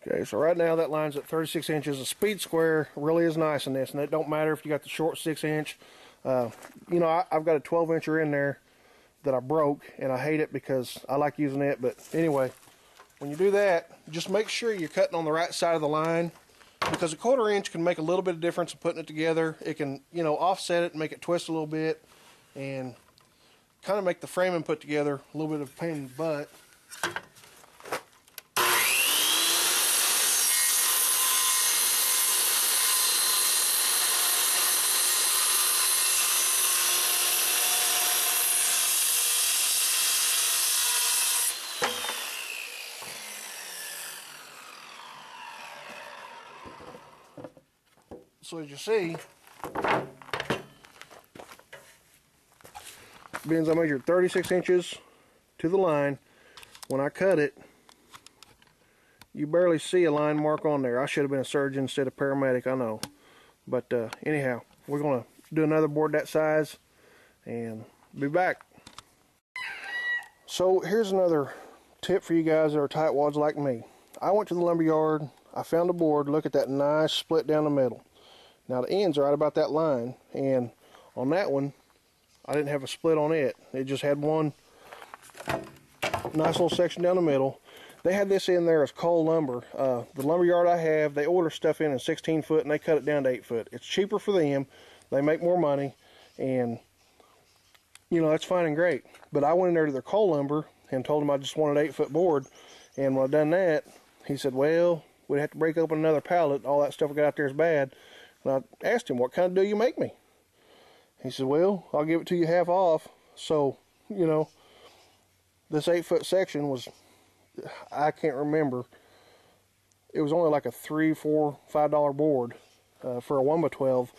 Okay, so right now that line's at 36 inches. A speed square really is nice in this, and it don't matter if you got the short 6-inch. You know, I've got a 12-incher in there that I broke, and I hate it because I like using it. But anyway, when you do that, just make sure you're cutting on the right side of the line, because a 1/4 inch can make a little bit of difference in putting it together. It can, you know, offset it and make it twist a little bit, and kind of make the framing put together a little bit of a pain in the butt. So as you see, being as I measured 36 inches to the line, when I cut it, you barely see a line mark on there. I should have been a surgeon instead of paramedic, I know. But anyhow, we're going to do another board that size and be back. So here's another tip for you guys that are tightwads like me. I went to the lumber yard, I found a board, look at that nice split down the middle. Now the ends are right about that line, and on that one, I didn't have a split on it. It just had one nice little section down the middle. They had this in there as coal lumber. The lumber yard I have, they order stuff in 16 foot and they cut it down to 8 foot. It's cheaper for them, they make more money, and you know, that's fine and great. But I went in there to their coal lumber and told them I just wanted an 8-foot board, and when I done that, he said, well, we'd have to break open another pallet. All that stuff we got out there is bad. And I asked him, what kind of deal you make me? He said, well, I'll give it to you half off. So, you know, this 8-foot section was, I can't remember, it was only like a $3, $4, $5 board for a 1x12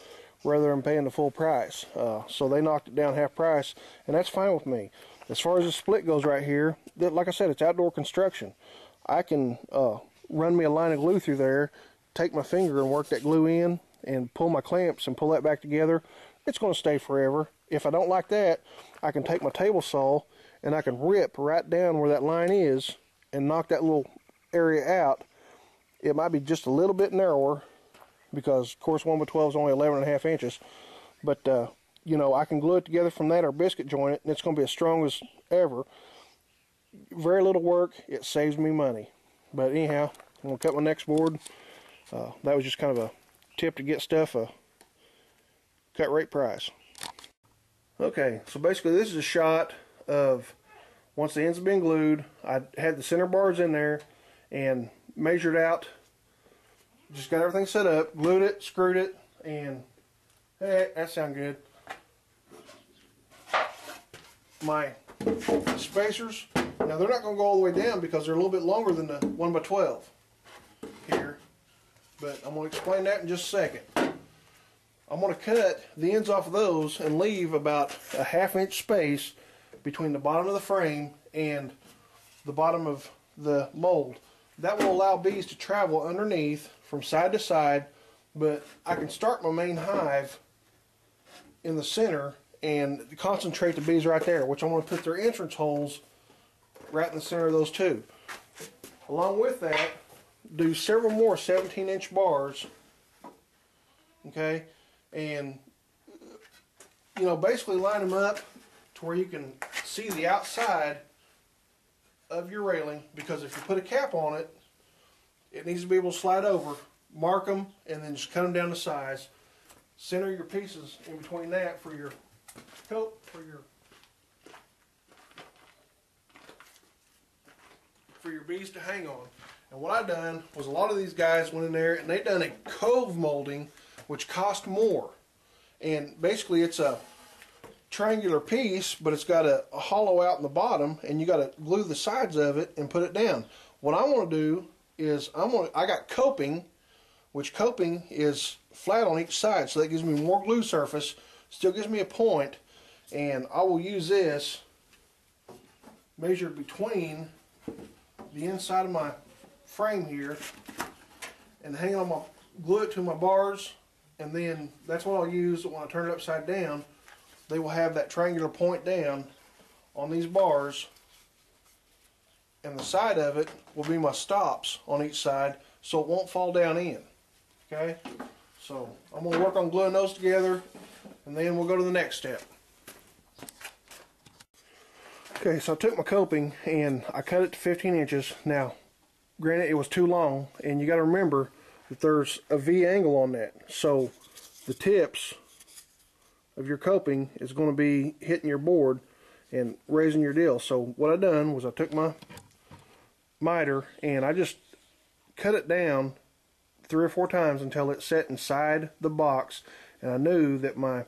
rather than paying the full price. So they knocked it down half price, and that's fine with me. As far as the split goes right here, like I said, it's outdoor construction. I can run me a line of glue through there, take my finger and work that glue in, and pull my clamps and pull that back together. It's going to stay forever. If I don't like that, I can take my table saw and I can rip right down where that line is and knock that little area out. It might be just a little bit narrower because, of course, 1x12 is only 11.5 inches. But, you know, I can glue it together from that or biscuit joint it, and it's going to be as strong as ever. Very little work. It saves me money. But anyhow, I'm going to cut my next board. That was just kind of a tip to get stuff cut rate price. Okay, so basically this is a shot of once the ends have been glued. I had the center bars in there and measured out, just got everything set up, glued it, screwed it, and hey, that sounds good. My spacers, now they're not going to go all the way down because they're a little bit longer than the 1x12 here, but I'm going to explain that in just a second. I'm going to cut the ends off of those and leave about a 1/2 inch space between the bottom of the frame and the bottom of the mold. That will allow bees to travel underneath from side to side, but I can start my main hive in the center and concentrate the bees right there, which I'm going to put their entrance holes right in the center of those two. Along with that, do several more 17-inch bars, okay, and you know, basically line them up to where you can see the outside of your railing, because if you put a cap on it, it needs to be able to slide over. Mark them and then just cut them down to size. Center your pieces in between that for your coat, for your bees to hang on. And what I done was, a lot of these guys went in there and they done a cove molding, which cost more. And basically it's a triangular piece, but it's got a hollow out in the bottom, and you got to glue the sides of it and put it down. What I want to do is I got coping, which coping is flat on each side, so that gives me more glue surface, still gives me a point, and I will use this measured between the inside of my frame here and hang on my, glue it to my bars, and then that's what I'll use when I turn it upside down. They will have that triangular point down on these bars, and the side of it will be my stops on each side so it won't fall down in. Okay, so I'm going to work on gluing those together, and then we'll go to the next step. Okay, so I took my coping and I cut it to 15 inches. Now, granted, it was too long, and you got to remember that there's a V angle on that, so the tips of your coping is going to be hitting your board and raising your deal. So what I done was I took my miter and I just cut it down 3 or 4 times until it set inside the box, and I knew that my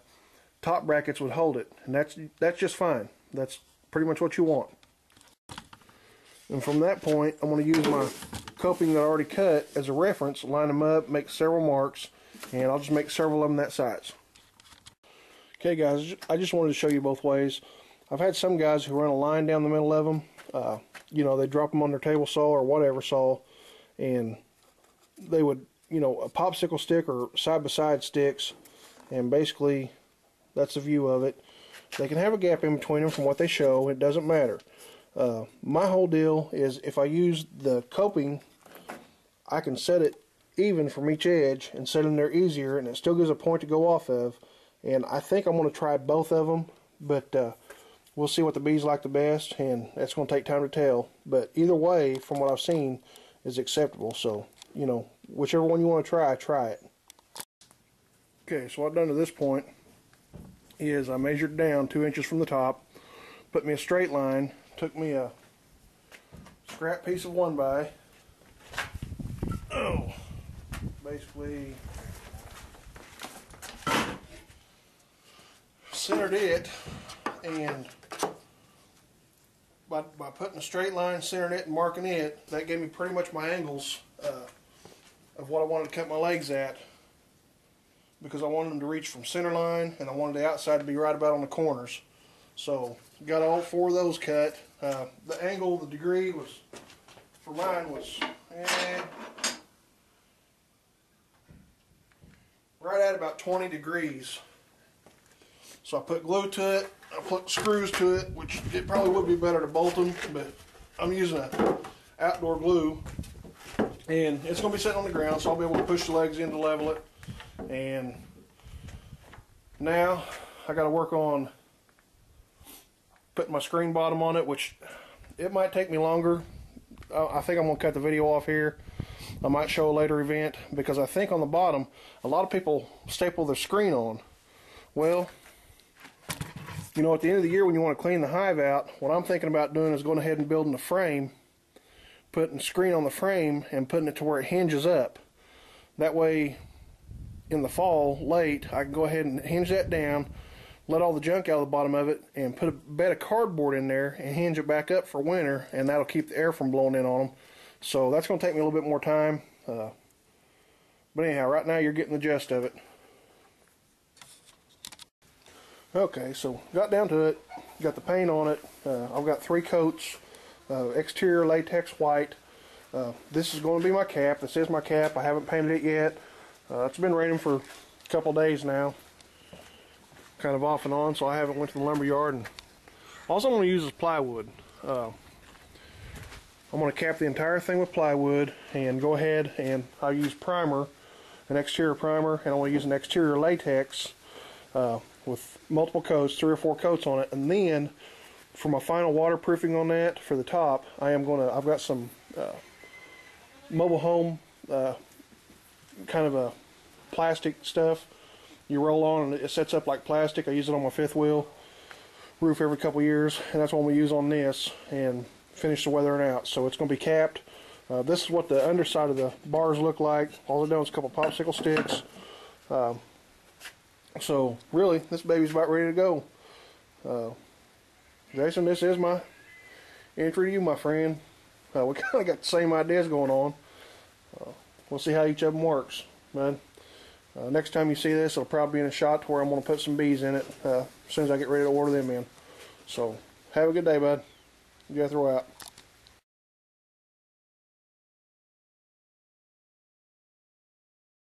top brackets would hold it, and that's just fine. That's pretty much what you want. And from that point, I'm going to use my coping that I already cut as a reference, line them up, make several marks, and I'll just make several of them that size. Okay guys, I just wanted to show you both ways. I've had some guys who run a line down the middle of them. You know, they drop them on their table saw or whatever saw, and they would, you know, a popsicle stick or side-by-side sticks, and basically that's the view of it. They can have a gap in between them from what they show. It doesn't matter. My whole deal is if I use the coping, I can set it even from each edge and set in there easier, and it still gives a point to go off of. And I think I'm going to try both of them, but we'll see what the bees like the best, and that's going to take time to tell. But either way, from what I've seen, is acceptable. So, you know, whichever one you want to try it. Okay, so what I've done to this point is I measured down 2 inches from the top, put me a straight line, took me a scrap piece of 1x, basically centered it, and by putting a straight line, centering it, and marking it, that gave me pretty much my angles of what I wanted to cut my legs at, because I wanted them to reach from center line, and I wanted the outside to be right about on the corners. So got all 4 of those cut. The angle, the degree was, for mine was right at about 20 degrees. So I put glue to it, I put screws to it, which it probably would be better to bolt them, but I'm using a outdoor glue, and it's going to be sitting on the ground, so I'll be able to push the legs in to level it. And now I got to work on putting my screen bottom on it, which it might take me longer. I think I'm going to cut the video off here. I might show a later event, because I think on the bottom a lot of people staple their screen on. Well, you know, at the end of the year when you want to clean the hive out, what I'm thinking about doing is going ahead and building a frame, putting screen on the frame and putting it to where it hinges up. That way in the fall, late, I can go ahead and hinge that down, let all the junk out of the bottom of it, and put a bed of cardboard in there and hinge it back up for winter, and that'll keep the air from blowing in on them. So that's going to take me a little bit more time. But anyhow, right now you're getting the gist of it. Okay, so got down to it, got the paint on it. I've got 3 coats, exterior latex white. This is going to be my cap. This is my cap. I haven't painted it yet. It's been raining for a couple days now, kind of off and on, so I haven't went to the lumber yard. And all I'm going to use is plywood. I'm going to cap the entire thing with plywood and go ahead and I'll use primer, an exterior primer, and I'm going to use an exterior latex with multiple coats, 3 or 4 coats on it. And then for my final waterproofing on that for the top, I've got some mobile home kind of a plastic stuff you roll on and it sets up like plastic. I use it on my 5th wheel roof every couple years, and that's what we use on this, and finish the weathering out. So it's going to be capped. This is what the underside of the bars look like. All I've done is a couple popsicle sticks. So really, this baby's about ready to go. Jason, this is my entry to you, my friend. We kind of got the same ideas going on. We'll see how each of them works, man. Next time you see this, it'll probably be in a shot to where I'm going to put some bees in it as soon as I get ready to order them in. So, have a good day, bud. You got to throw out.